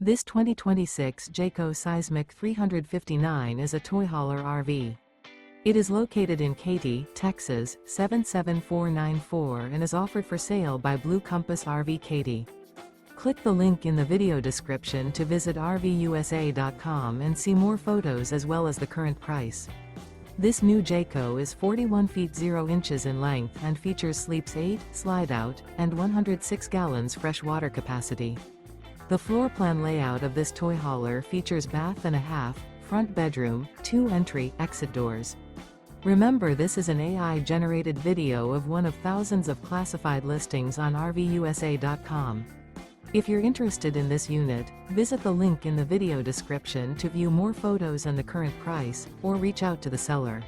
This 2026 Jayco Seismic 359 is a toy hauler RV. It is located in Katy, Texas, 77494 and is offered for sale by Blue Compass RV Katy. Click the link in the video description to visit RVUSA.com and see more photos as well as the current price. This new Jayco is 41 feet 0 inches in length and features sleeps 8, Slideout, and 106 gallons fresh water capacity. The floor plan layout of this toy hauler features bath and a half, front bedroom, 2 entry/exit doors. Remember, this is an AI-generated video of one of thousands of classified listings on RVUSA.com. If you're interested in this unit, visit the link in the video description to view more photos and the current price, or reach out to the seller.